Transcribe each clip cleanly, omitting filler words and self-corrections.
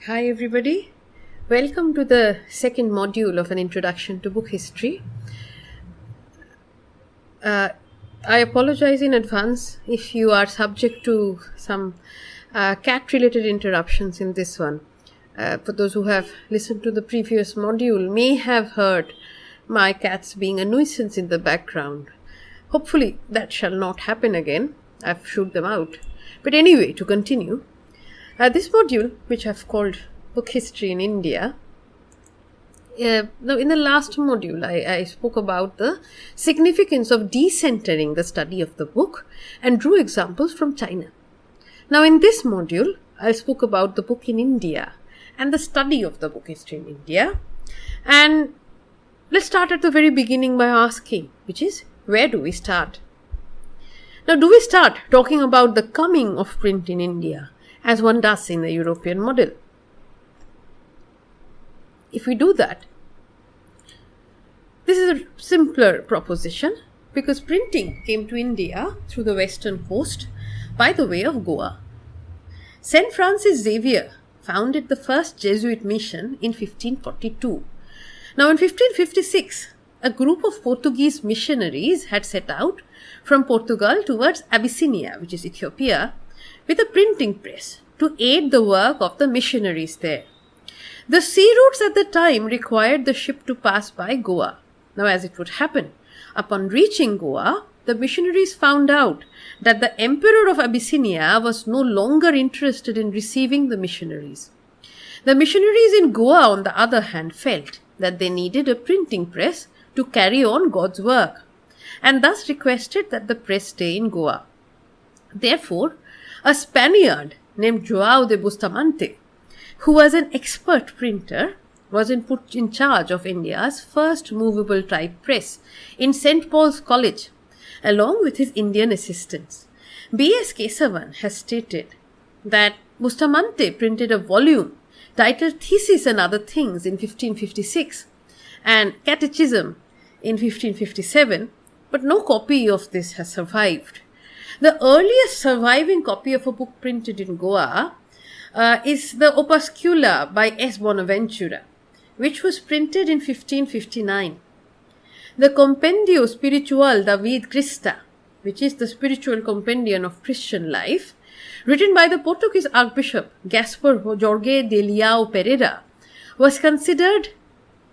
Hi everybody, welcome to the second module of an introduction to book history. I apologize in advance if you are subject to some cat related interruptions in this one. For those who have listened to the previous module may have heard my cats being a nuisance in the background. Hopefully that shall not happen again. I've shooed them out. But anyway, to continue, this module, which I've called Book History in India, now in the last module I spoke about the significance of decentering the study of the book and drew examples from China. Now in this module, I spoke about the book in India and the study of the book history in India. And let's start at the very beginning by asking, which is, where do we start? Now, do we start talking about the coming of print in India, as one does in the European model? If we do that, this is a simpler proposition because printing came to India through the western coast by the way of Goa. St. Francis Xavier founded the first Jesuit mission in 1542. Now in 1556, a group of Portuguese missionaries had set out from Portugal towards Abyssinia, which is Ethiopia, with a printing press to aid the work of the missionaries there. The sea routes at the time required the ship to pass by Goa. Now, as it would happen, upon reaching Goa, the missionaries found out that the emperor of Abyssinia was no longer interested in receiving the missionaries. The missionaries in Goa, on the other hand, felt that they needed a printing press to carry on God's work, and thus requested that the press stay in Goa. Therefore, a Spaniard named João de Bustamante, who was an expert printer, was put in charge of India's first movable type press in St. Paul's College, along with his Indian assistants. B.S. Kesavan has stated that Bustamante printed a volume titled Thesis and Other Things in 1556 and Catechism in 1557, but no copy of this has survived. The earliest surviving copy of a book printed in Goa is the Opuscula by S. Bonaventura, which was printed in 1559. The Compendio Spiritual David Christa, which is the spiritual compendium of Christian life, written by the Portuguese Archbishop Gaspar Jorge de Leao Pereira, was considered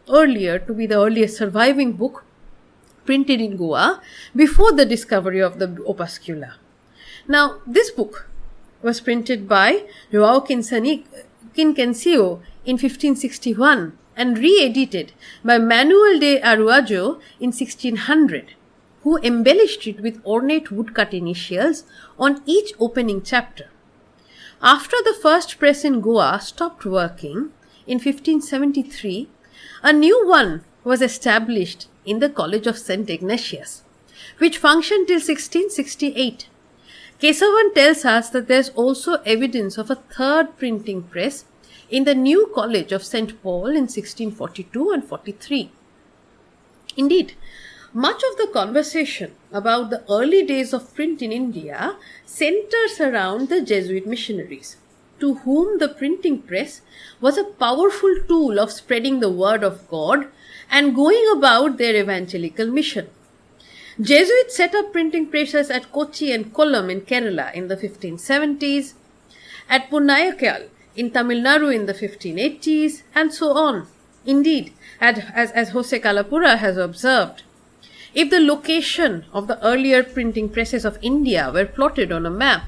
earlier to be the earliest surviving book printed in Goa before the discovery of the Opuscula. Now, this book was printed by João Quinquencio in 1561 and re-edited by Manuel de Araújo in 1600, who embellished it with ornate woodcut initials on each opening chapter. After the first press in Goa stopped working in 1573, a new one was established in the College of St. Ignatius, which functioned till 1668. Kesavan tells us that there is also evidence of a third printing press in the new College of St. Paul in 1642 and 43. Indeed, much of the conversation about the early days of print in India centers around the Jesuit missionaries, to whom the printing press was a powerful tool of spreading the word of God and going about their evangelical mission. Jesuits set up printing presses at Kochi and Kollam in Kerala in the 1570s, at Punnayakkal in Tamil Nadu in the 1580s, and so on. Indeed, as Jose Calapura has observed, if the location of the earlier printing presses of India were plotted on a map,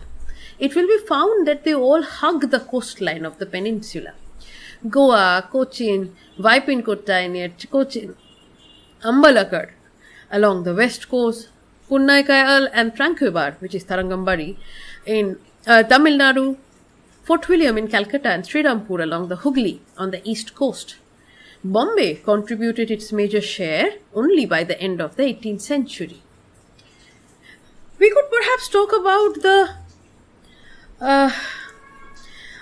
it will be found that they all hug the coastline of the peninsula. Goa, Cochin, Vaipinkottai near Cochin, Ambalakad along the west coast, Punnayakkal and Tranquebar, which is Tarangambari, in Tamil Nadu, Fort William in Calcutta and Srirampur along the Hooghly on the east coast. Bombay contributed its major share only by the end of the 18th century. We could perhaps talk about the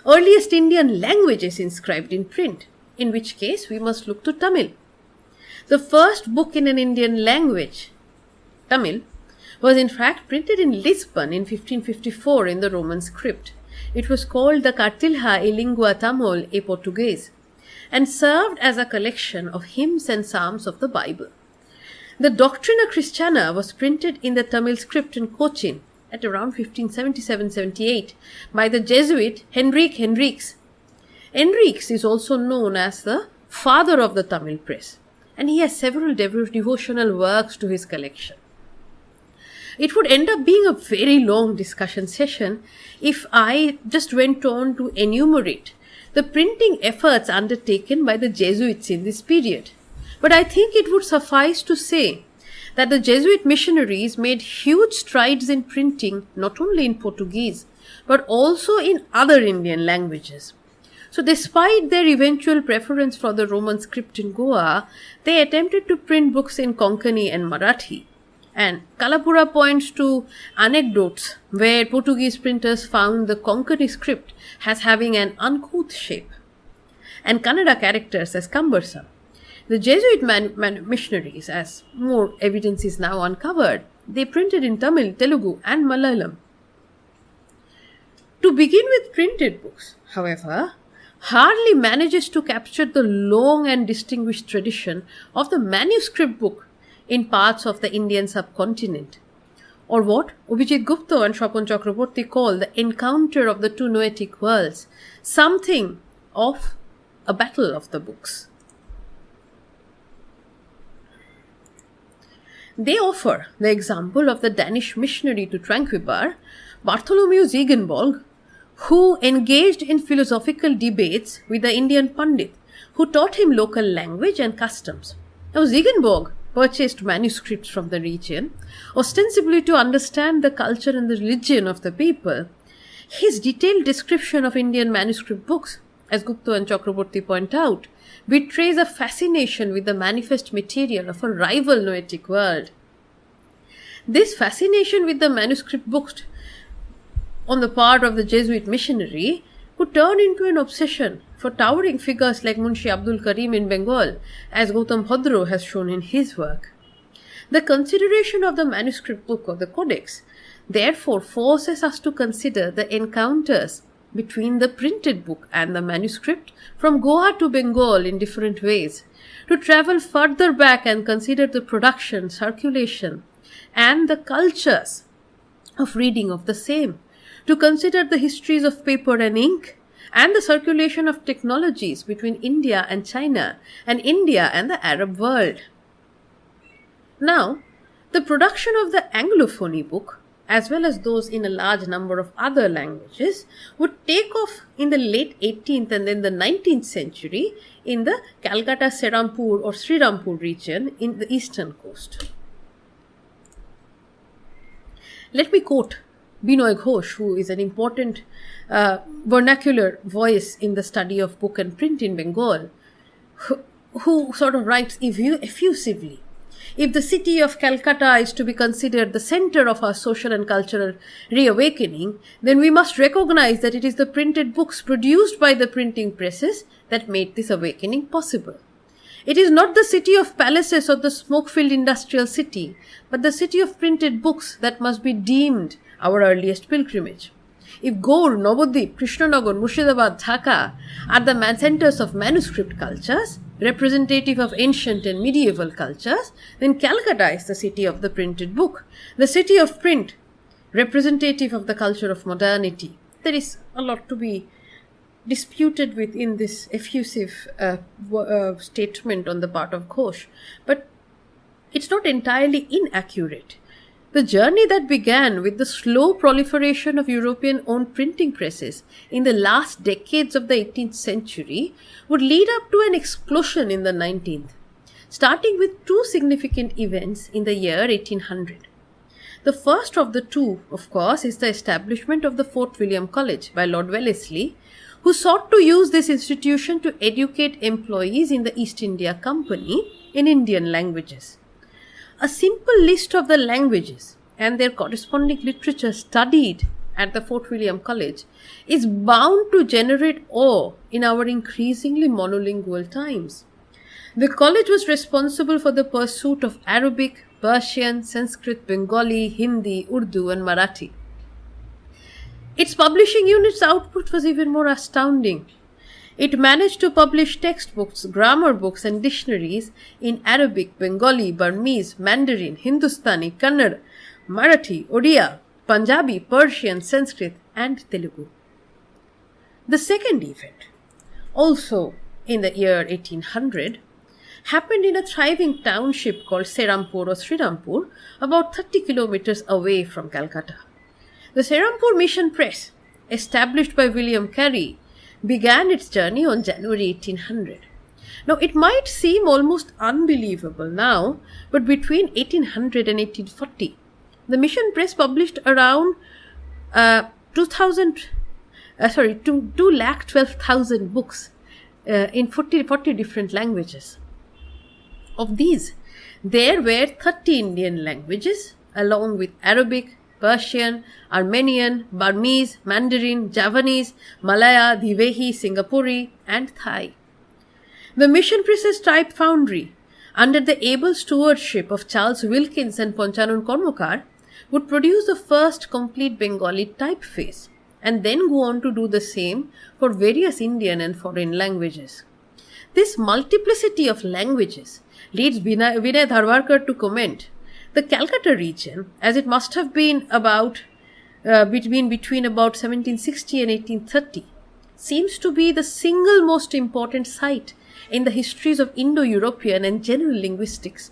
earliest Indian languages inscribed in print, in which case we must look to Tamil. The first book in an Indian language, Tamil, was in fact printed in Lisbon in 1554 in the Roman script It was called the Cartilha e Lingua Tamil e Portuguese and served as a collection of hymns and psalms of the Bible. The Doctrina Christiana was printed in the Tamil script in Cochin at around 1577-78 by the Jesuit Henrique Henriques. Henriques is also known as the father of the Tamil press, and he has several devotional works to his collection. It would end up being a very long discussion session if I just went on to enumerate the printing efforts undertaken by the Jesuits in this period. But I think it would suffice to say that the Jesuit missionaries made huge strides in printing not only in Portuguese but also in other Indian languages. So despite their eventual preference for the Roman script in Goa, they attempted to print books in Konkani and Marathi. And Kalapura points to anecdotes where Portuguese printers found the Konkani script as having an uncouth shape and Kannada characters as cumbersome. The Jesuit missionaries, as more evidence is now uncovered, they printed in Tamil, Telugu and Malayalam. To begin with printed books, however, hardly manages to capture the long and distinguished tradition of the manuscript book in parts of the Indian subcontinent, or what Abhijit Gupta and Swapon Chakraborty call the encounter of the two noetic worlds, something of a battle of the books. They offer the example of the Danish missionary to Tranquebar, Bartholomew Ziegenbalg, who engaged in philosophical debates with the Indian Pandit, who taught him local language and customs. Now, Ziegenbalg purchased manuscripts from the region, ostensibly to understand the culture and the religion of the people. His detailed description of Indian manuscript books, as Gupta and Chakraborty point out, betrays a fascination with the manifest material of a rival noetic world. This fascination with the manuscript books on the part of the Jesuit missionary would turn into an obsession for towering figures like Munshi Abdul Karim in Bengal, as Gautam Bhadro has shown in his work. The consideration of the manuscript book of the Codex therefore forces us to consider the encounters between the printed book and the manuscript from Goa to Bengal in different ways, to travel further back and consider the production, circulation, and the cultures of reading of the same, to consider the histories of paper and ink, and the circulation of technologies between India and China, and India and the Arab world. Now, the production of the Anglophony book, as well as those in a large number of other languages, would take off in the late 18th and then the 19th century in the Calcutta, Serampur or Srirampur region in the eastern coast. Let me quote Binoy Ghosh, who is an important vernacular voice in the study of book and print in Bengal, who sort of writes effusively, "If the city of Calcutta is to be considered the center of our social and cultural reawakening, then we must recognize that it is the printed books produced by the printing presses that made this awakening possible. It is not the city of palaces or the smoke-filled industrial city, but the city of printed books that must be deemed our earliest pilgrimage. If Gaur, Navadvip, Krishnanagar, Murshidabad, Dhaka are the centers of manuscript cultures, representative of ancient and medieval cultures, then Calcutta is the city of the printed book, the city of print, representative of the culture of modernity." There is a lot to be disputed within this effusive statement on the part of Ghosh, but it's not entirely inaccurate. The journey that began with the slow proliferation of European-owned printing presses in the last decades of the 18th century would lead up to an explosion in the 19th, starting with two significant events in the year 1800. The first of the two, of course, is the establishment of the Fort William College by Lord Wellesley, who sought to use this institution to educate employees in the East India Company in Indian languages. A simple list of the languages and their corresponding literature studied at the Fort William College is bound to generate awe in our increasingly monolingual times. The college was responsible for the pursuit of Arabic, Persian, Sanskrit, Bengali, Hindi, Urdu, and Marathi. Its publishing unit's output was even more astounding. It managed to publish textbooks, grammar books, and dictionaries in Arabic, Bengali, Burmese, Mandarin, Hindustani, Kannada, Marathi, Odia, Punjabi, Persian, Sanskrit, and Telugu. The second event, also in the year 1800, happened in a thriving township called Serampur or Srirampur, about 30 kilometers away from Calcutta. The Serampur Mission Press, established by William Carey, began its journey on January 1800. Now, it might seem almost unbelievable now, but between 1800 and 1840, the Mission Press published around 212,000 books in 40 different languages. Of these, there were 30 Indian languages, along with Arabic, Persian, Armenian, Burmese, Mandarin, Javanese, Malaya, Dhivehi, Singapore, and Thai. The Mission Press's type foundry, under the able stewardship of Charles Wilkins and Ponchanun Kormokar, would produce the first complete Bengali typeface, and then go on to do the same for various Indian and foreign languages. This multiplicity of languages leads Vinay Dharwarkar to comment, the Calcutta region, as it must have been between about 1760 and 1830, seems to be the single most important site in the histories of Indo-European and general linguistics,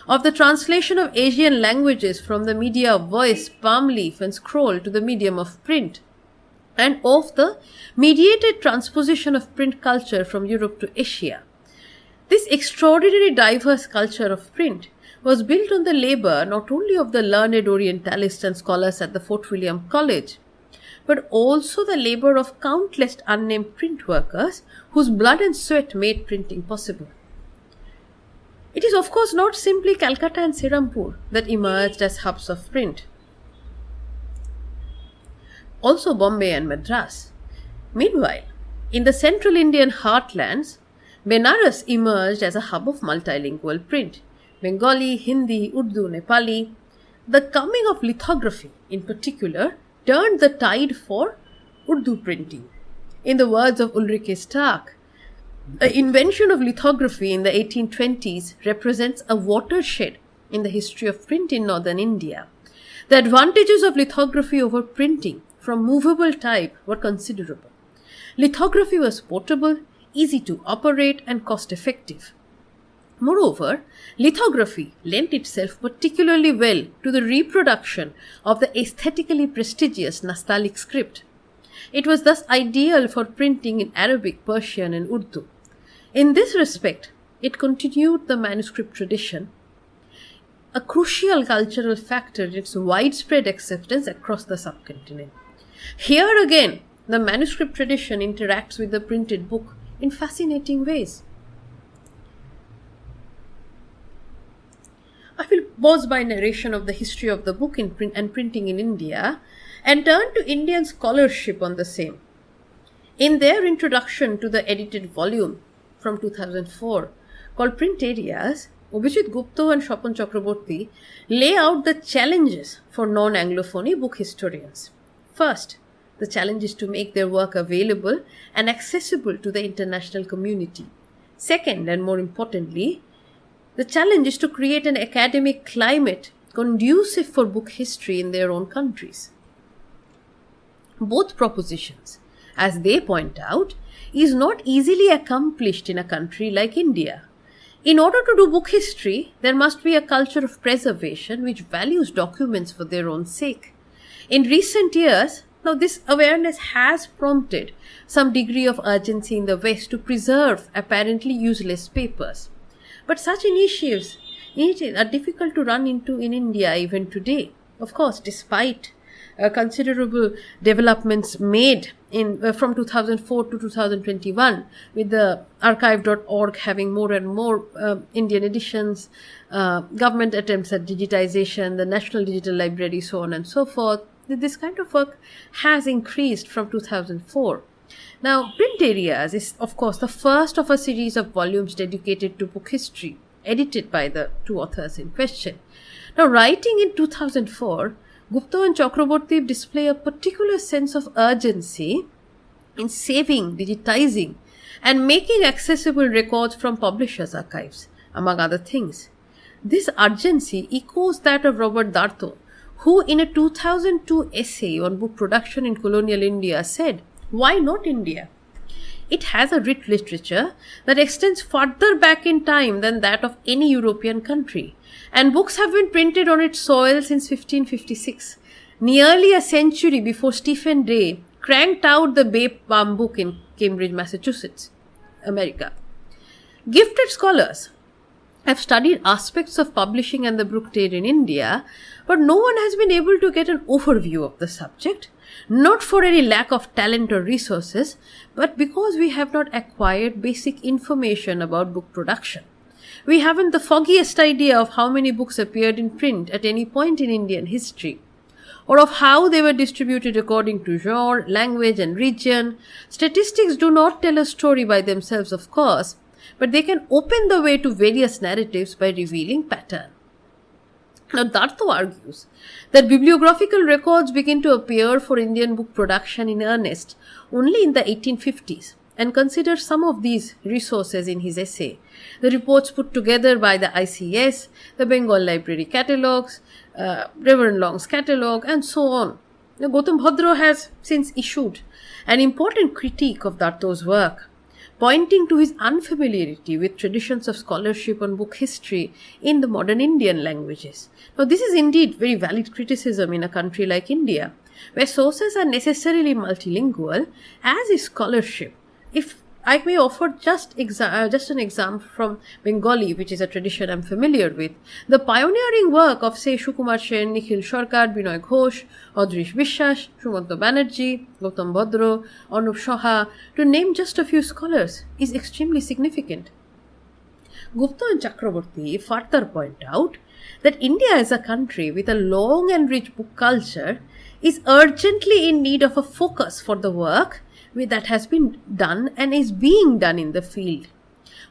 of the translation of Asian languages from the media of voice, palm leaf, and scroll to the medium of print, and of the mediated transposition of print culture from Europe to Asia. This extraordinarily diverse culture of print was built on the labor not only of the learned Orientalists and scholars at the Fort William College, but also the labor of countless unnamed print workers whose blood and sweat made printing possible. It is of course not simply Calcutta and Serampur that emerged as hubs of print. Also Bombay and Madras. Meanwhile, in the central Indian heartlands, Benares emerged as a hub of multilingual print. Bengali, Hindi, Urdu, Nepali. The coming of lithography, in particular, turned the tide for Urdu printing. In the words of Ulrike Stark, the invention of lithography in the 1820s represents a watershed in the history of print in northern India. The advantages of lithography over printing from movable type were considerable. Lithography was portable, easy to operate, and cost-effective. Moreover, lithography lent itself particularly well to the reproduction of the aesthetically prestigious Nastaliq script. It was thus ideal for printing in Arabic, Persian, and Urdu. In this respect, it continued the manuscript tradition, a crucial cultural factor in its widespread acceptance across the subcontinent. Here again, the manuscript tradition interacts with the printed book in fascinating ways. I will pause my narration of the history of the book in print and printing in India and turn to Indian scholarship on the same. In their introduction to the edited volume from 2004 called Print Areas, Abhijit Gupta and Swapan Chakraborty lay out the challenges for non-Anglophony book historians. First, the challenge is to make their work available and accessible to the international community. Second, and more importantly, the challenge is to create an academic climate conducive for book history in their own countries. Both propositions, as they point out, is not easily accomplished in a country like India. In order to do book history, there must be a culture of preservation which values documents for their own sake. In recent years, now this awareness has prompted some degree of urgency in the West to preserve apparently useless papers. But such initiatives are difficult to run into in India even today. Of course, despite considerable developments made from 2004 to 2021, with the archive.org having more and more Indian editions, government attempts at digitization, the National Digital Library, so on and so forth, this kind of work has increased from 2004. Now, Print Areas is, of course, the first of a series of volumes dedicated to book history, edited by the two authors in question. Now, writing in 2004, Gupta and Chakraborty display a particular sense of urgency in saving, digitizing, and making accessible records from publishers' archives, among other things. This urgency echoes that of Robert Darto, who in a 2002 essay on book production in colonial India said, "Why not India? It has a rich literature that extends further back in time than that of any European country, and books have been printed on its soil since 1556, nearly a century before Stephen Day cranked out the Bay Palm book in Cambridge, Massachusetts, America. Gifted scholars have studied aspects of publishing and the book trade in India, but no one has been able to get an overview of the subject, not for any lack of talent or resources, but because we have not acquired basic information about book production. We haven't the foggiest idea of how many books appeared in print at any point in Indian history, or of how they were distributed according to genre, language, and region. Statistics do not tell a story by themselves, of course, but they can open the way to various narratives by revealing pattern." Now, Darto argues that bibliographical records begin to appear for Indian book production in earnest only in the 1850s, and considers some of these resources in his essay. The reports put together by the ICS, the Bengal Library catalogues, Reverend Long's catalogue, and so on. Now, Gautam Bhadra has since issued an important critique of Darto's work, pointing to his unfamiliarity with traditions of scholarship on book history in the modern Indian languages. Now, this is indeed very valid criticism in a country like India, where sources are necessarily multilingual, as is scholarship. If I may offer just an example from Bengali, which is a tradition I'm familiar with, the pioneering work of, say, Sukumar Sen, Nikhil Sarkar, Binoy Ghosh, Adrish Bishwas, Sumanta Banerjee, Gautam Bhadra, Anup Saha, to name just a few scholars, is extremely significant. Gupta and Chakraborty further point out that India as a country with a long and rich book culture is urgently in need of a focus for the work that has been done and is being done in the field.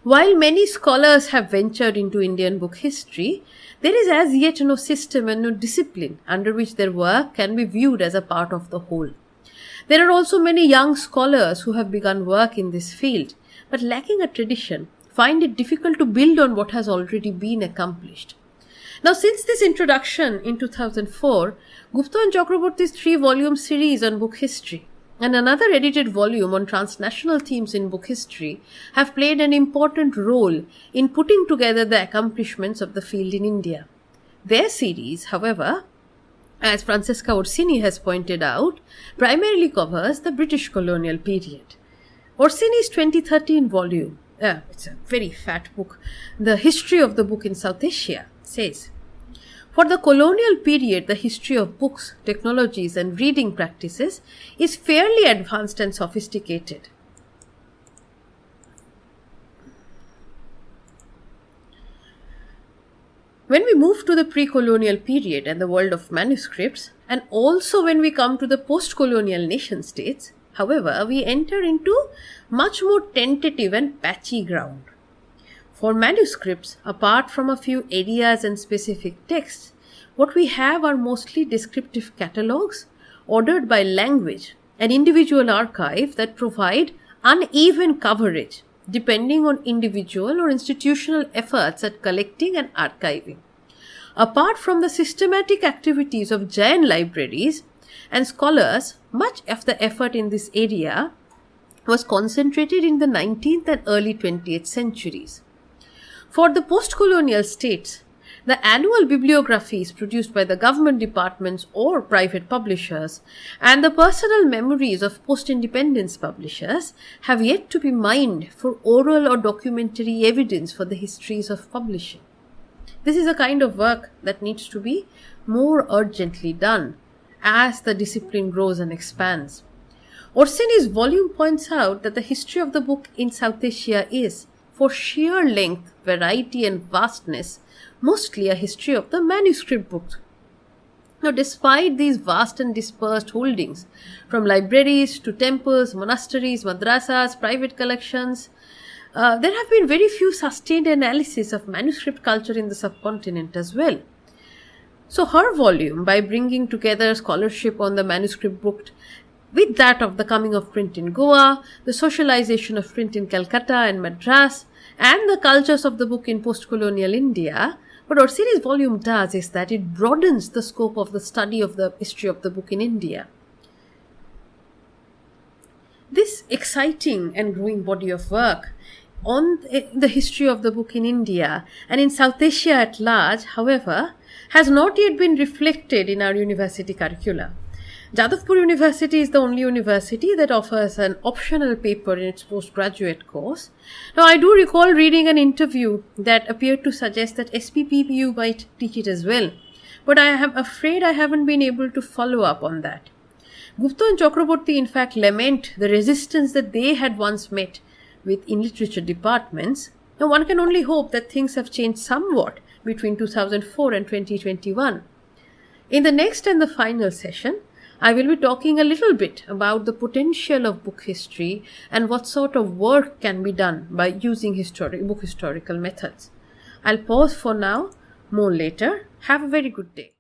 While many scholars have ventured into Indian book history, there is as yet no system and no discipline under which their work can be viewed as a part of the whole. There are also many young scholars who have begun work in this field, but lacking a tradition, find it difficult to build on what has already been accomplished. Now, since this introduction in 2004, Gupta and Chakraborty's 3-volume series on book history and another edited volume on transnational themes in book history have played an important role in putting together the accomplishments of the field in India. Their series, however, as Francesca Orsini has pointed out, primarily covers the British colonial period. Orsini's 2013 volume, it's a very fat book, The History of the Book in South Asia, says, "For the colonial period, the history of books, technologies, and reading practices is fairly advanced and sophisticated. When we move to the pre-colonial period and the world of manuscripts, and also when we come to the post-colonial nation-states, however, we enter into much more tentative and patchy ground. For manuscripts, apart from a few areas and specific texts, what we have are mostly descriptive catalogues ordered by language and individual archive that provide uneven coverage depending on individual or institutional efforts at collecting and archiving. Apart from the systematic activities of giant libraries and scholars, much of the effort in this area was concentrated in the 19th and early 20th centuries. For the post-colonial states, the annual bibliographies produced by the government departments or private publishers and the personal memories of post-independence publishers have yet to be mined for oral or documentary evidence for the histories of publishing. This is a kind of work that needs to be more urgently done as the discipline grows and expands. Orsini's volume points out that the history of the book in South Asia is, for sheer length, variety, and vastness, mostly a history of the manuscript book. Now, despite these vast and dispersed holdings, from libraries to temples, monasteries, madrasas, private collections, there have been very few sustained analysis of manuscript culture in the subcontinent as well. So her volume, by bringing together scholarship on the manuscript book with that of the coming of print in Goa, the socialization of print in Calcutta and Madras, and the cultures of the book in post-colonial India, what our series volume does is that it broadens the scope of the study of the history of the book in India. This exciting and growing body of work on the history of the book in India and in South Asia at large, however, has not yet been reflected in our university curricula. Jadavpur University is the only university that offers an optional paper in its postgraduate course. Now, I do recall reading an interview that appeared to suggest that SPPPU might teach it as well, but I am afraid I haven't been able to follow up on that. Gupta and Chakraborty in fact lament the resistance that they had once met with in literature departments. Now, one can only hope that things have changed somewhat between 2004 and 2021. In the next and the final session, I will be talking a little bit about the potential of book history and what sort of work can be done by using book historical methods. I'll pause for now, more later. Have a very good day.